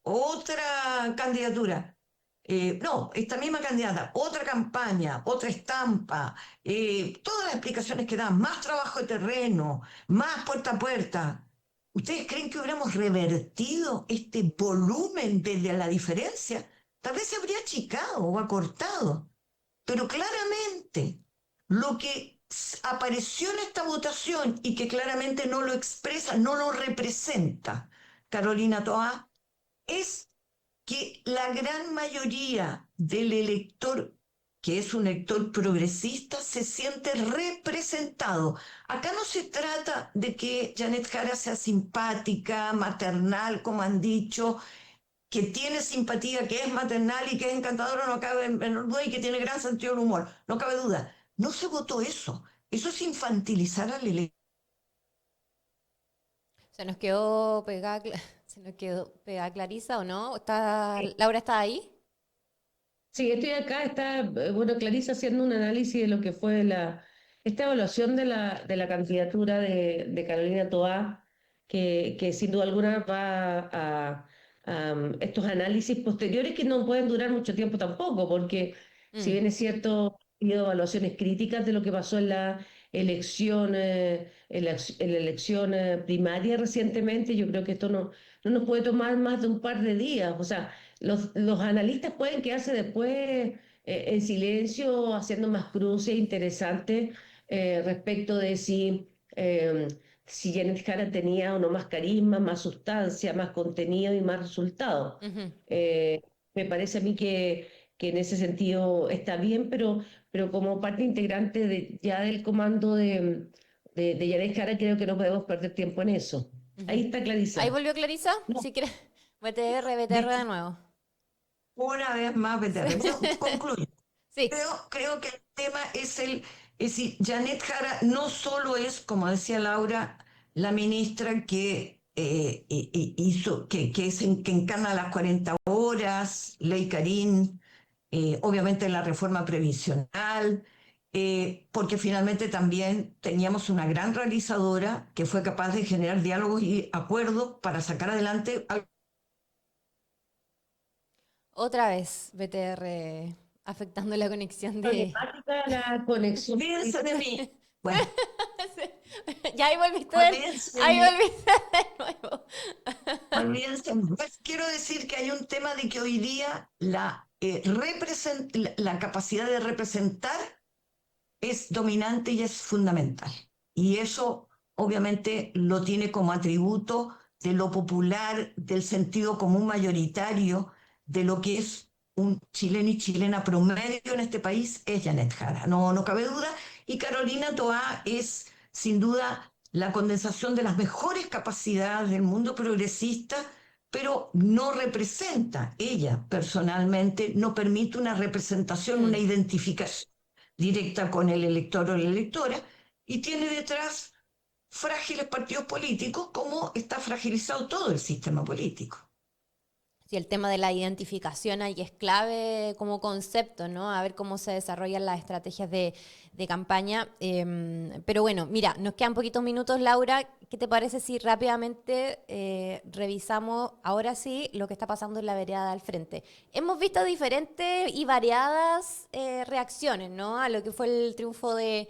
otra candidatura, no, esta misma candidata, otra campaña, otra estampa, todas las explicaciones que dan, más trabajo de terreno, más puerta a puerta. ¿Ustedes creen que hubiéramos revertido este volumen desde la diferencia? Tal vez se habría achicado o acortado, pero claramente lo que apareció en esta votación y que claramente no lo expresa, no lo representa Carolina Toá, es que la gran mayoría del elector, que es un elector progresista, se siente representado. Acá no se trata de que Janet Jara sea simpática, maternal, como han dicho, que tiene simpatía, que es maternal y que es encantadora, no cabe en duda, y que tiene gran sentido del humor, no cabe duda. No se votó eso. Eso es infantilizar al elector. Se nos quedó pegada, se nos quedó pegada Clarisa, ¿o no? Laura está ahí? Sí, estoy acá, está, bueno, Clarisa haciendo un análisis de lo que fue esta evaluación de la candidatura de Carolina Toá, que sin duda alguna va a estos análisis posteriores que no pueden durar mucho tiempo tampoco, porque si Mm. bien es cierto, ha habido evaluaciones críticas de lo que pasó en la elección, en la elección primaria recientemente, yo creo que esto no nos puede tomar más de un par de días, o sea, los analistas pueden quedarse después en silencio, haciendo más cruces interesantes, respecto de si Janet Jara tenía o no más carisma, más sustancia, más contenido y más resultado. Ujú. Me parece a mí que en ese sentido está bien, pero como parte integrante ya del comando de Janet Jara, creo que no podemos perder tiempo en eso. Ujú. Ahí está ¿Ahí Clarisa. volvió Clarisa? No, Si quieres. BTR, BTR de Di- nuevo. Una vez más, Sí. BTR. Bueno, concluyo. Sí. Creo que el tema es decir, Janet Jara no solo es, como decía Laura, la ministra que hizo, que encarna las 40 horas, Ley Karim, obviamente la reforma previsional, porque finalmente también teníamos una gran realizadora que fue capaz de generar diálogos y acuerdos para sacar adelante algo. Otra vez BTR afectando la conexión de... problemática la conexión. Olvídense de mí. Bueno, Ya ahí volviste, olvídense de ahí mí. volviste de nuevo. Olvídense. Pues quiero decir que hay un tema de que hoy día la capacidad de representar es dominante y es fundamental. Y eso obviamente lo tiene como atributo de lo popular, del sentido común mayoritario, de lo que es un chileno y chilena promedio en este país, es Janet Jara, no cabe duda. Y Carolina Toá es sin duda la condensación de las mejores capacidades del mundo progresista, pero no representa, ella personalmente no permite una representación, una Mm. identificación directa con el elector o la electora, y tiene detrás frágiles partidos políticos, como está fragilizado todo el sistema político. Sí, el tema de la identificación ahí es clave como concepto, ¿no? A ver cómo se desarrollan las estrategias de campaña. Pero bueno, mira, nos quedan poquitos minutos, Laura. ¿Qué te parece si rápidamente revisamos ahora sí lo que está pasando en la vereda al frente? Hemos visto diferentes y variadas reacciones, ¿no? A lo que fue el triunfo de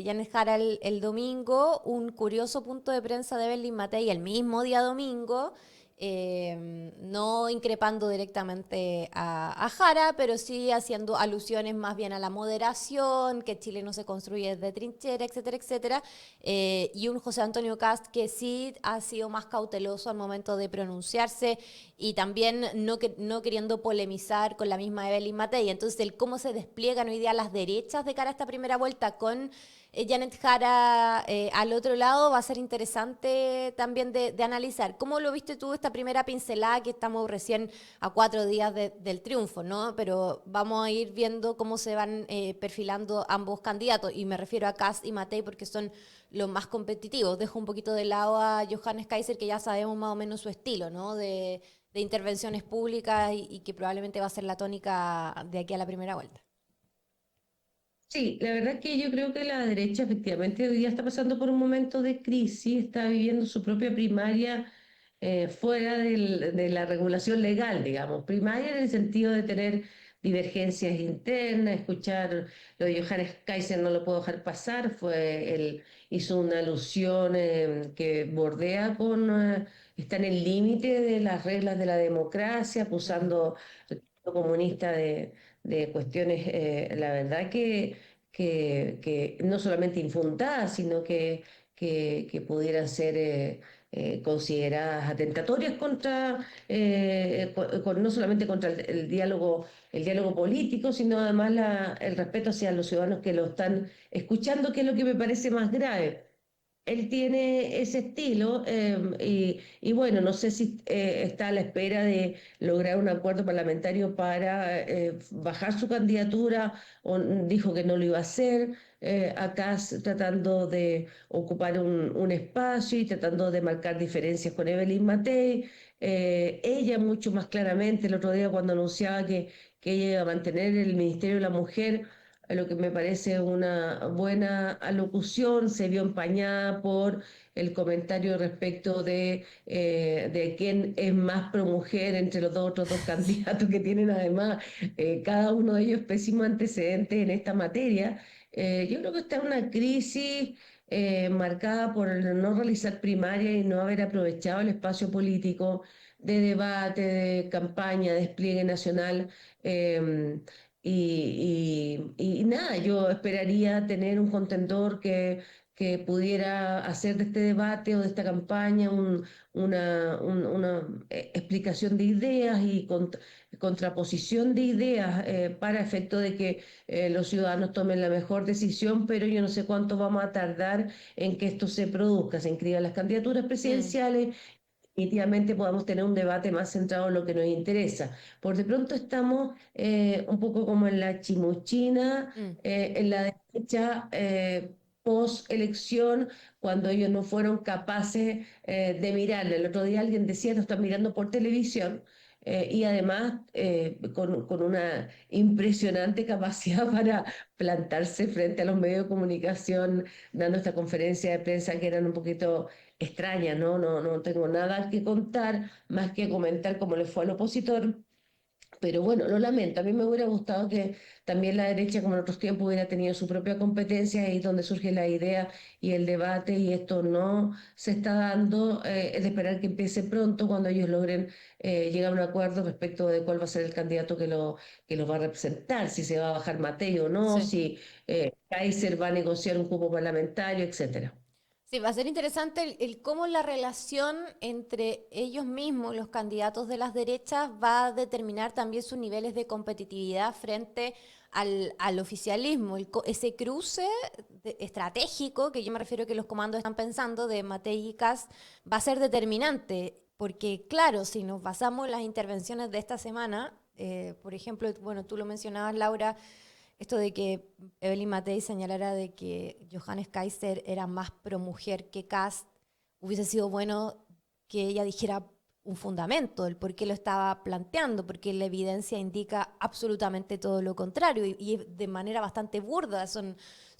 Janet Jara el domingo, un curioso punto de prensa de Evelyn Matei el mismo día domingo, no increpando directamente a Jara, pero sí haciendo alusiones más bien a la moderación, que Chile no se construye desde trinchera, etcétera, etcétera, y un José Antonio Cast que sí ha sido más cauteloso al momento de pronunciarse y también no queriendo polemizar con la misma Evelyn Matei. Entonces, el cómo se despliegan hoy día las derechas de cara a esta primera vuelta con Janet Jara al otro lado va a ser interesante también de analizar. ¿Cómo lo viste tú esta primera pincelada que estamos recién a 4 días del triunfo, ¿no? Pero vamos a ir viendo cómo se van perfilando ambos candidatos y me refiero a Kast y Matei porque son los más competitivos. Dejo un poquito de lado a Johannes Kaiser que ya sabemos más o menos su estilo, ¿no? De intervenciones públicas y que probablemente va a ser la tónica de aquí a la primera vuelta. Sí, la verdad es que yo creo que la derecha efectivamente hoy día está pasando por un momento de crisis, está viviendo su propia primaria fuera de la regulación legal, digamos. Primaria en el sentido de tener divergencias internas, escuchar lo de Johannes Kaiser no lo puedo dejar pasar, él hizo una alusión que bordea está en el límite de las reglas de la democracia, Mm. acusando al Partido Comunista de cuestiones, la verdad que no solamente infundadas, sino que pudieran ser consideradas atentatorias no solamente contra el diálogo político, sino además el respeto hacia los ciudadanos que lo están escuchando, que es lo que me parece más grave. Él tiene ese estilo y bueno, no sé si está a la espera de lograr un acuerdo parlamentario para bajar su candidatura o dijo que no lo iba a hacer. Acá tratando de ocupar un espacio y tratando de marcar diferencias con Evelyn Matei. Ella mucho más claramente el otro día cuando anunciaba que ella iba a mantener el Ministerio de la Mujer, a lo que me parece una buena alocución, se vio empañada por el comentario respecto de quién es más pro mujer entre los otros dos candidatos que tienen además cada uno de ellos pésimos antecedentes en esta materia. Yo creo que está en una crisis marcada por el no realizar primaria y no haber aprovechado el espacio político de debate, de campaña, despliegue nacional. y nada, yo esperaría tener un contendor que pudiera hacer de este debate o de esta campaña una explicación de ideas y contraposición de ideas para efecto de que los ciudadanos tomen la mejor decisión, pero yo no sé cuánto vamos a tardar en que esto se produzca, se inscriban las candidaturas Mm, presidenciales, definitivamente podamos tener un debate más centrado en lo que nos interesa. Por de pronto estamos un poco como en la chimuchina, mm. en la derecha post elección, cuando ellos no fueron capaces de mirar. El otro día alguien decía, no están mirando por televisión. Y además con una impresionante capacidad para plantarse frente a los medios de comunicación, dando esta conferencia de prensa que eran un poquito extraña, ¿no? No tengo nada que contar, más que comentar cómo le fue al opositor. Pero bueno, lo lamento. A mí me hubiera gustado que también la derecha, como en otros tiempos, hubiera tenido su propia competencia, ahí es donde surge la idea y el debate, y esto no se está dando. Es de esperar que empiece pronto, cuando ellos logren llegar a un acuerdo respecto de cuál va a ser el candidato que lo va a representar, si se va a bajar Matei o no, Sí. si Kaiser va a negociar un cupo parlamentario, etcétera. Sí, va a ser interesante el cómo la relación entre ellos mismos, los candidatos de las derechas, va a determinar también sus niveles de competitividad frente al oficialismo. Ese cruce estratégico, que yo me refiero que los comandos están pensando, de Matei y Kast, va a ser determinante. Porque, claro, si nos basamos en las intervenciones de esta semana, por ejemplo, bueno, tú lo mencionabas, Laura, esto de que Evelyn Matei señalara de que Johannes Kaiser era más pro mujer que Kast, hubiese sido bueno que ella dijera un fundamento, el por qué lo estaba planteando, porque la evidencia indica absolutamente todo lo contrario y de manera bastante burda son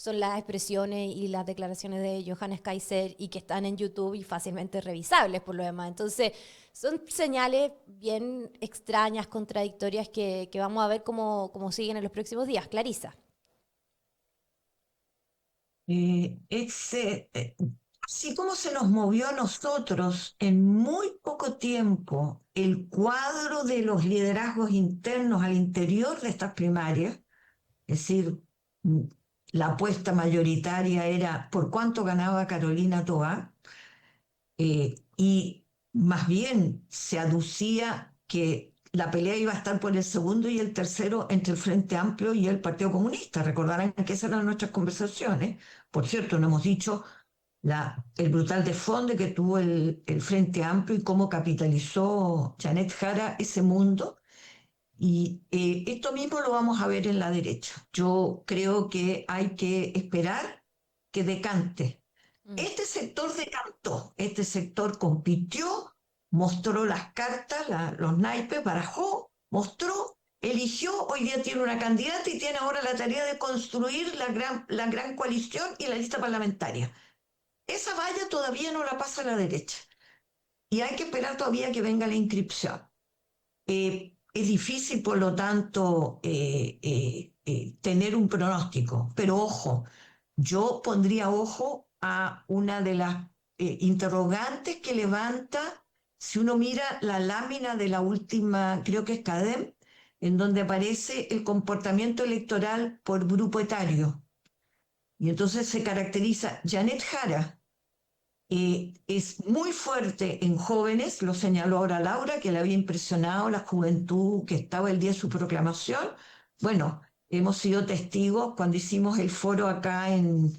las expresiones y las declaraciones de Johannes Kaiser y que están en YouTube y fácilmente revisables por lo demás. Entonces, son señales bien extrañas, contradictorias que vamos a ver cómo siguen en los próximos días. Clarisa. Así como se nos movió a nosotros en muy poco tiempo el cuadro de los liderazgos internos al interior de estas primarias, es decir, mm, la apuesta mayoritaria era por cuánto ganaba Carolina Toá, y más bien se aducía que la pelea iba a estar por el segundo y el tercero entre el Frente Amplio y el Partido Comunista. Recordarán que esas eran nuestras conversaciones. Por cierto, no hemos dicho el brutal desfonde que tuvo el Frente Amplio y cómo capitalizó Janet Jara ese mundo. Y esto mismo lo vamos a ver en la derecha. Yo creo que hay que esperar que decante. Mm. Este sector decantó, este sector compitió, mostró las cartas, los naipes, barajó, mostró, eligió, hoy día tiene una candidata y tiene ahora la tarea de construir la gran coalición y la lista parlamentaria. Esa valla todavía no la pasa a la derecha y hay que esperar todavía que venga la inscripción. Es difícil, por lo tanto, tener un pronóstico, pero ojo, yo pondría ojo a una de las interrogantes que levanta, si uno mira la lámina de la última, creo que es CADEM, en donde aparece el comportamiento electoral por grupo etario. Y entonces se caracteriza Janet Jara, es muy fuerte en jóvenes, lo señaló ahora Laura, que le había impresionado la juventud que estaba el día de su proclamación. Bueno, hemos sido testigos cuando hicimos el foro acá en,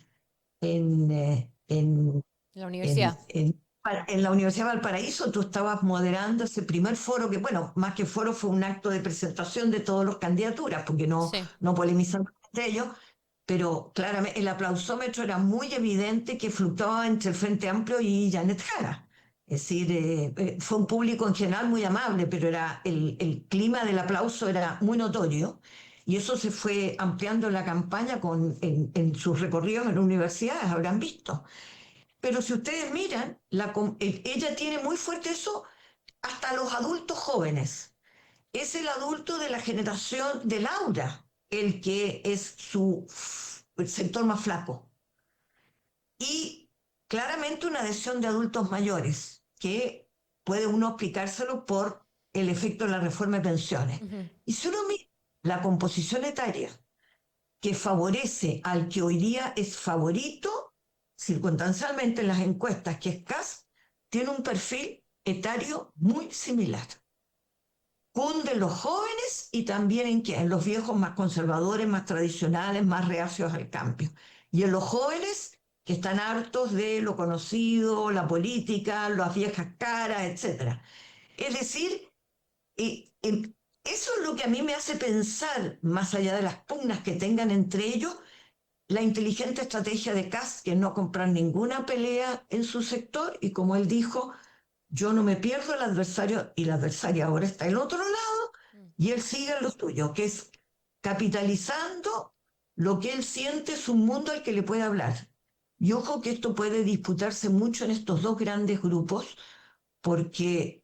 eh, en, La en, universidad. en, en la Universidad de Valparaíso. Tú estabas moderando ese primer foro, que bueno, más que foro fue un acto de presentación de todas las candidaturas, porque Sí. no polemizamos entre ellos, pero claramente el aplausómetro era muy evidente que fluctuaba entre el Frente Amplio y Janet Jara. Es decir, fue un público en general muy amable, pero el clima del aplauso era muy notorio, y eso se fue ampliando en la campaña en sus recorridos en universidades, habrán visto. Pero si ustedes miran, ella tiene muy fuerte eso hasta los adultos jóvenes. Es el adulto de la generación de Laura el que es el sector más flaco. Y claramente una adhesión de adultos mayores, que puede uno explicárselo por el efecto de la reforma de pensiones. Ujú. Y si uno mira la composición etaria que favorece al que hoy día es favorito, circunstancialmente en las encuestas, que es Kast, tiene un perfil etario muy similar. Cunde en los jóvenes y también en los viejos más conservadores, más tradicionales, más reacios al cambio. Y en los jóvenes que están hartos de lo conocido, la política, las viejas caras, etc. Es decir, eso es lo que a mí me hace pensar, más allá de las pugnas que tengan entre ellos, la inteligente estrategia de Kast, que es no comprar ninguna pelea en su sector, y como él dijo, yo no me pierdo el adversario, y el adversario ahora está al otro lado, y él sigue en lo suyo, que es capitalizando lo que él siente es un mundo al que le puede hablar. Y ojo que esto puede disputarse mucho en estos dos grandes grupos, porque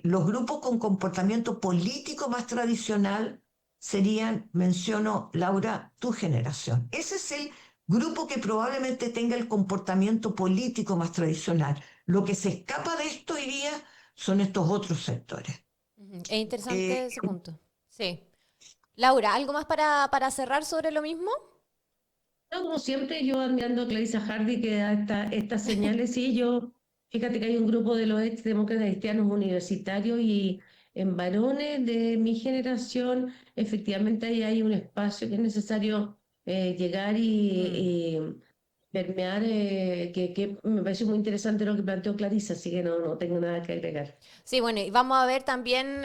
los grupos con comportamiento político más tradicional serían, menciono, Laura, tu generación. Ese es el grupo que probablemente tenga el comportamiento político más tradicional. Lo que se escapa de esto hoy día son estos otros sectores. Es interesante ese punto. Sí. Laura, ¿algo más para cerrar sobre lo mismo? No, como siempre, yo admirando a Clarissa Hardy que da estas señales, sí, fíjate que hay un grupo de los ex demócratas cristianos universitarios y en varones de mi generación, efectivamente ahí hay un espacio que es necesario llegar y permear, que me pareció muy interesante lo que planteó Clarissa, así que no tengo nada que agregar. Sí, bueno, y vamos a ver también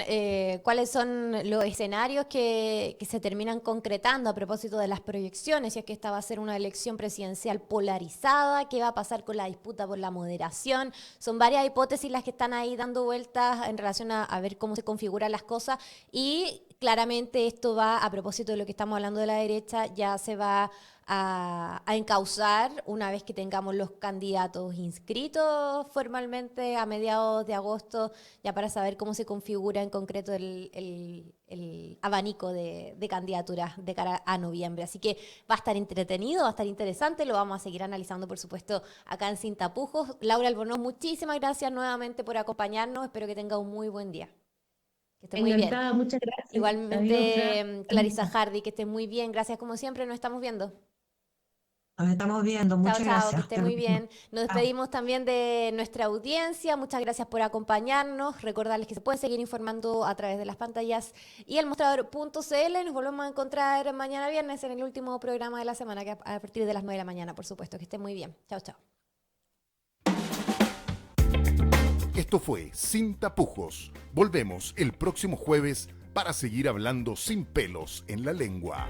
cuáles son los escenarios que se terminan concretando a propósito de las proyecciones, si es que esta va a ser una elección presidencial polarizada, qué va a pasar con la disputa por la moderación. Son varias hipótesis las que están ahí dando vueltas en relación a ver cómo se configuran las cosas y claramente esto va, a propósito de lo que estamos hablando de la derecha, ya se va a encauzar una vez que tengamos los candidatos inscritos formalmente a mediados de agosto, ya para saber cómo se configura en concreto el abanico de candidaturas de cara a noviembre. Así que va a estar entretenido, va a estar interesante, lo vamos a seguir analizando, por supuesto, acá en Sin Tapujos. Laura Albornoz, muchísimas gracias nuevamente por acompañarnos, espero que tenga un muy buen día. Que esté muy bien. Encantada, muchas gracias. Igualmente, Adiós, Clarissa Hardy, que esté muy bien, gracias como siempre, nos estamos viendo. Nos estamos viendo, muchas Chao, gracias. que esté muy bien. Nos Chao. despedimos también de nuestra audiencia. Muchas gracias por acompañarnos. Recordarles que se pueden seguir informando a través de las pantallas y el mostrador.cl. Nos volvemos a encontrar mañana viernes en el último programa de la semana, que a partir de las 9 de la mañana, por supuesto. Que estén muy bien. Chao, chao. Esto fue Sin Tapujos. Volvemos el próximo jueves para seguir hablando sin pelos en la lengua.